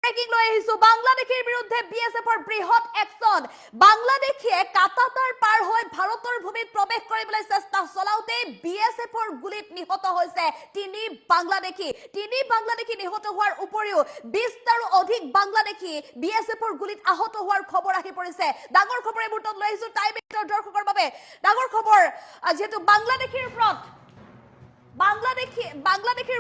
breaking লৈ আহিছো বাংলাদেশৰ বিৰুদ্ধে বিএসএফৰ বৃহৎ একশন বাংলাদেশে কাটাতাৰ পাৰ হৈ ভাৰতৰ ভূমিত প্ৰৱেশ কৰিবলৈ চেষ্টা চলাওতে বিএসএফৰ গুলিত নিহত হৈছে তিনি বাংলাদেশী নিহত হোৱাৰ উপৰিও 20টাৰো অধিক বাংলাদেশী বিএসএফৰ গুলিত আহত হোৱাৰ খবৰ আহি পৰিছে ডাঙৰ খবৰ এই মুহূৰ্তত লৈ আহিছো টাইম এটাৰ দৰ্শকৰ বাবে ডাঙৰ খবৰ যেহেতু বাংলাদেশৰ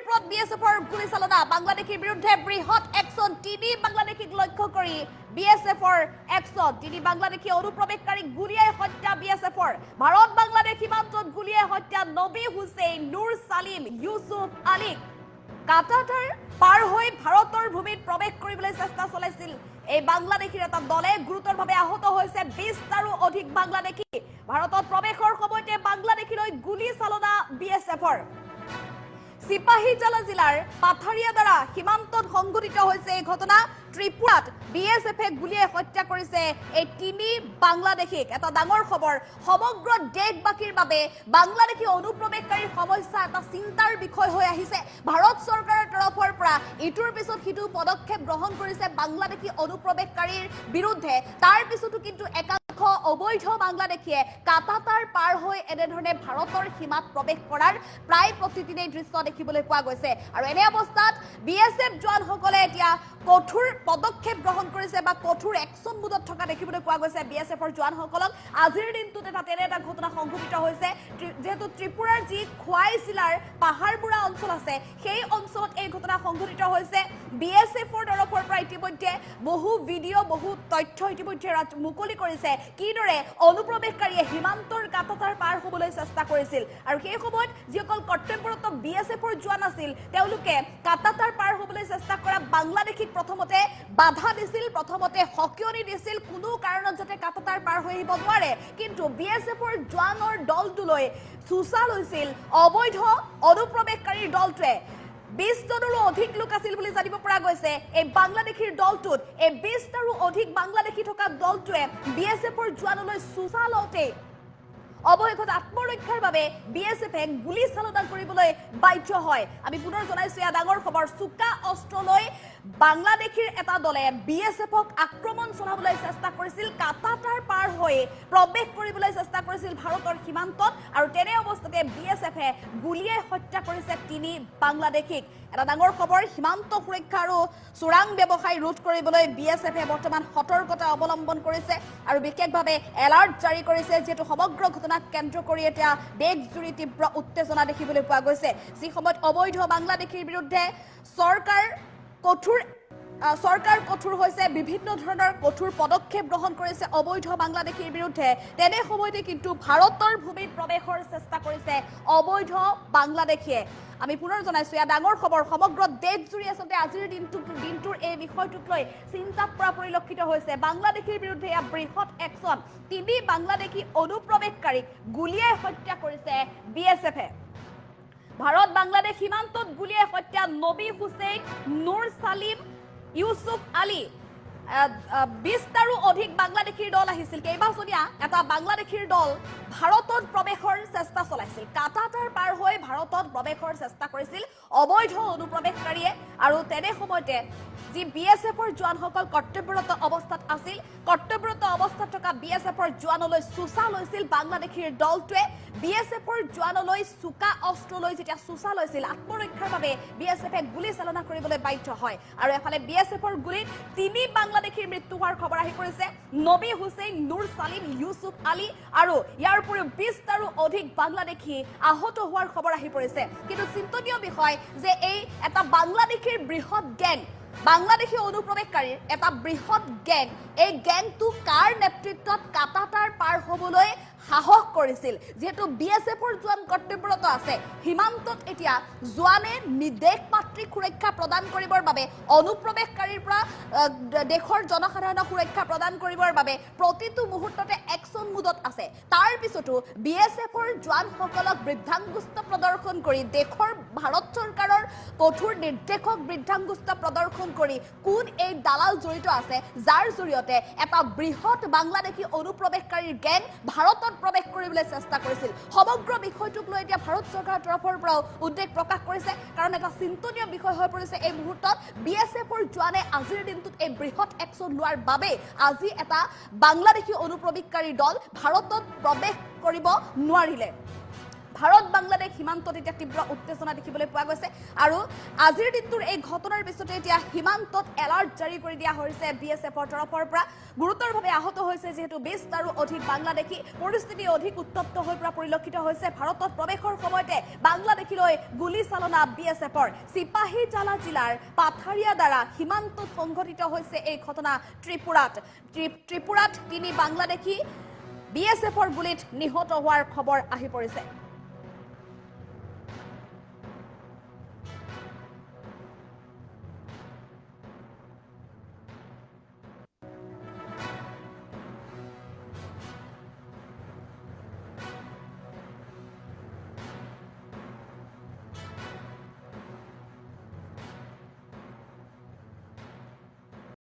ওপৰত বিএসএফৰ গুলি চালনা বাংলাদেশৰ বিৰুদ্ধে বৃহৎ একশন তিনি বাংলাদেশীক লক্ষ্য কৰি বিএসএফৰ একশন তিনি বাংলাদেশী অনুপ্ৰৱেশকাৰীক গুলিয়াই হত্যা বিএসএফৰ ভাৰত বাংলাদেশ সীমান্তত গুলিয়াই হত্যা নবী হুছেইন নুৰ সালিম ইউসুফ আলী কাটাতাৰ পাৰ হৈ ভাৰতৰ ভূমিত প্ৰৱেশ কৰিবলৈ চেষ্টা চলাইছিল এই বাংলাদেশীৰ এটা দলে গুৰুতৰভাৱে আহত হৈছে 20টাৰো অধিক বাংলাদেশী ভাৰতত প্ৰৱেশৰ সময়তে বাংলাদেশীলৈ গুলি চালনা বিএসএফৰ সিপাহীজলা জিলাৰ পাথাৰিয়া দ্বাৰা সীমান্তত সংঘটিত হৈছে এই ঘটনা ত্ৰিপুৰাত বিএসএফে গুলিয়াই হত্যা কৰিছে এই তিনি বাংলাদেশীক এটা ডাঙৰ খবৰ সমগ্ৰ দেশবাসীৰ বাবে বাংলাদেশী অনুপ্ৰৱেশকাৰীৰ সমস্যা এটা চিন্তাৰ বিষয় হৈ আহিছে ভাৰত চৰকাৰৰ তৰফৰ পৰা ইটোৰ পিছত সিটো পদক্ষেপ গ্ৰহণ কৰিছে বাংলাদেশী অনুপ্ৰৱেশকাৰীৰ বিৰুদ্ধে তাৰ পিছতো কিন্তু অবৈধ বাংলাদেশীয়ে কাটাতাৰ পাৰ হৈ এনেধৰণে ভাৰতৰ সীমাত প্ৰৱেশ কৰাৰ প্ৰায় প্ৰতিদিনেই দৃশ্য দেখিবলৈ পোৱা গৈছে আৰু এনে অৱস্থাত বিএসএফ জোৱানসকলে এতিয়া কঠোৰ পদক্ষেপ গ্ৰহণ কৰিছে বা কঠোৰ একশন মুডত থকা দেখিবলৈ পোৱা গৈছে বিএসএফৰ জোৱানসকলক আজিৰ দিনটোত এটা ঘটনা সংঘটিত হৈছে যেহেতু ত্ৰিপুৰাৰ যি খোৱাই জিলাৰ পাহাৰবোৰা অঞ্চল আছে সেই অঞ্চলত এই ঘটনা সংঘটিত হৈছে বিএসএফৰ তৰফৰ পৰা ইতিমধ্যে বহু ভিডিঅ' বহু তথ্য ইতিমধ্যে মুকলি কৰিছে কিদৰে অনুপ্ৰৱেশকাৰীয়ে সীমান্তৰ কাটাতাৰ পাৰ হ'বলৈ চেষ্টা কৰিছিল আৰু সেই সময়ত যিসকল কৰ্তব্যৰত বিএসএফৰ জোৱান আছিল তেওঁলোকে কাটাতাৰ পাৰ হ'বলৈ চেষ্টা কৰা বাংলাদেশীক প্ৰথমতে বাধা দিছিল প্ৰথমতে হকিয়নি দিছিল কোনো কাৰণত যাতে কাটাতাৰ পাৰ হৈ আহিব নোৱাৰে কিন্তু বিএসএফৰ জোৱানৰ দলটোলৈ চুচা লৈছিল অবৈধ অনুপ্ৰৱেশকাৰীৰ দলটোৱে 20জনৰো অধিক লোক আছিল বুলি জানিব পৰা গৈছে এই বাংলাদেশীৰ দলটোত এই 20টাৰো অধিক বাংলাদেশী থকা দলটোৱে বিএসএফৰ জোৱানলৈ চুচা লওঁতে অবশেষত আত্মৰক্ষাৰ বাবে বিএসএফে গুলি চালনা কৰিবলৈ বাধ্য হয় আমি পুনৰ জনাইছো এয়া ডাঙৰ খবৰ চুকা অস্ত্ৰলৈ বাংলাদেশীৰ এটা দলে বিএসএফক আক্ৰমণ চলাবলৈ চেষ্টা কৰিছিল কাটাতাৰ পাৰ হৈ প্ৰৱেশ কৰিবলৈ চেষ্টা কৰিছিল ভাৰতৰ সীমান্তত আৰু তেনে অৱস্থাতে বিএসএফে গুলিয়াই হত্যা কৰিছে তিনি বাংলাদেশীক এটা ডাঙৰ খবৰ সীমান্ত সুৰক্ষা আৰু চোৰাং ব্যৱসায় ৰোধ কৰিবলৈ বিএসএফে বৰ্তমান সতৰ্কতা অৱলম্বন কৰিছে আৰু বিশেষভাৱে এলাৰ্ট জাৰি কৰিছে যেটো সমগ্ৰ ঘটনাক কেন্দ্ৰ কৰি এতিয়া দেশজুৰি তীব্ৰ উত্তেজনা দেখিবলৈ পোৱা গৈছে যি সময়ত অবৈধ বাংলাদেশীৰ বিৰুদ্ধে চৰকাৰ কঠোৰ হৈছে বিভিন্ন ধৰণৰ কঠোৰ পদক্ষেপ গ্ৰহণ কৰিছে অবৈধ বাংলাদেশীৰ বিৰুদ্ধে তেনে সময়তে কিন্তু ভাৰতৰ ভূমিত প্ৰৱেশৰ চেষ্টা কৰিছে অবৈধ বাংলাদেশীয়ে আমি পুনৰ জনাইছো এয়া ডাঙৰ খবৰ সমগ্ৰ দেশজুৰি আচলতে আজিৰ দিনটোৰ এই বিষয়টোক লৈ চিন্তাত পৰা পৰিলক্ষিত হৈছে বাংলাদেশীৰ বিৰুদ্ধে এয়া বৃহৎ একশন তিনি বাংলাদেশী অনুপ্ৰৱেশকাৰীক গুলিয়াই হত্যা কৰিছে বিএসএফে ভাৰত বাংলাদেশ সীমান্তত গুলিয়াই হত্যা নবী হুছেইন নুৰ সালিম ইউসুফ আলী 20টাৰো অধিক বাংলাদেশীৰ দল আহিছিল কেইবাজনীয়া এটা বাংলাদেশীৰ দল ভাৰতত প্ৰৱেশৰ চেষ্টা চলাইছিল কাটাতাৰ পাৰ হৈ ভাৰতত প্ৰৱেশৰ চেষ্টা কৰিছিল অবৈধ অনুপ্ৰৱেশকাৰীয়ে আৰু তেনে সময়তে যি বিএসএফৰ জোৱানসকল কৰ্তব্যৰত অৱস্থাত আছিল কৰ্তব্যৰত অৱস্থাত থকা বিএসএফৰ জোৱানলৈ চুচা লৈছিল বাংলাদেশীৰ দলটোৱে বিএসএফৰ জোৱানলৈ চুকা অস্ত্ৰলৈ যেতিয়া চুচা লৈছিল আত্মৰক্ষাৰ বাবে বিএসএফে গুলি চালনা কৰিবলৈ বাধ্য হয় আৰু এফালে বিএসএফৰ গুলিত তিনি বাংলাদেশীৰ মৃত্যু হোৱাৰ খবৰ আহি পৰিছে নবী হুছেইন নুৰ সালিম ইউসুফ আলী আৰু ইয়াৰ উপৰিও 20টাৰো অধিক বাংলাদেশী আহত হোৱাৰ খবৰ আহি পৰিছে কিন্তু চিন্তনীয় বিষয় যে এই এটা বাংলাদেশীৰ বৃহৎ গেং বাংলাদেশী অনুপ্ৰৱেশকাৰীৰ এটা বৃহৎ গেং এই গেংটো কাৰ নেতৃত্বত কাটাতাৰ পাৰ হ'বলৈ সাহস কৰিছিল যেহেতু বিএসএফৰ জোৱান কৰ্তব্যৰত আছে সীমান্তত এতিয়া জোৱানে নিৰ্দেশ মাতৃক সুৰক্ষা প্ৰদান কৰিবৰ বাবে অনুপ্ৰৱেশকাৰীৰ পৰা দেশৰ জনসাধাৰণক সুৰক্ষা প্ৰদান কৰিবৰ বাবে প্ৰতিটো মুহূৰ্ততে একশন মুডত আছে তাৰ পিছতো বিএসএফৰ জোৱানসকলক বৃদ্ধাংগুষ্ট প্ৰদৰ্শন কৰি দেশৰ ভাৰত চৰকাৰৰ কঠোৰ নিৰ্দেশক বৃদ্ধাংগুষ্ট প্ৰদৰ্শন কৰি কোন এই দালাল জড়িত আছে যাৰ জৰিয়তে এটা বৃহৎ বাংলাদেশী অনুপ্ৰৱেশকাৰীৰ গেং ভাৰতত ভাৰতত প্ৰৱেশ কৰিবলৈ চেষ্টা কৰিছিল সমগ্ৰ বিষয়টোক লৈ এতিয়া ভাৰত চৰকাৰৰ তৰফৰ পৰাও উদ্বেগ প্ৰকাশ কৰিছে কাৰণ এটা চিন্তনীয় বিষয় হৈ পৰিছে এই মুহূৰ্তত বিএছএফৰ জোৱানে আজিৰ দিনটোত এই বৃহৎ একশ্যন লোৱাৰ বাবে আজি এটা বাংলাদেশী অনুপ্ৰৱেশকাৰী দল ভাৰতত প্ৰৱেশ কৰিব নোৱাৰিলে ভাৰত বাংলাদেশ সীমান্তত এতিয়া তীব্ৰ উত্তেজনা দেখিবলৈ পোৱা গৈছে আৰু আজিৰ দিনটোৰ এই ঘটনাৰ পিছতে এতিয়া সীমান্তত এলাৰ্ট জাৰি কৰি দিয়া হৈছে বিএছএফৰ তৰফৰ পৰা গুৰুতৰভাৱে আহত হৈছে যিহেতু 20 আৰু অধিক বাংলাদেশী পৰিস্থিতি অধিক উত্তপ্ত হৈ পৰা পৰিলক্ষিত হৈছে ভাৰতত প্ৰৱেশৰ সময়তে বাংলাদেশীলৈ গুলীচালনা বিএছএফৰ চিপাহীজালা জিলাৰ পাথাৰিয়া দ্বাৰা সীমান্তত সংঘটিত হৈছে এই ঘটনা ত্ৰিপুৰাত 3 বাংলাদেশী বিএছএফৰ গুলীত নিহত হোৱাৰ খবৰ আহি পৰিছে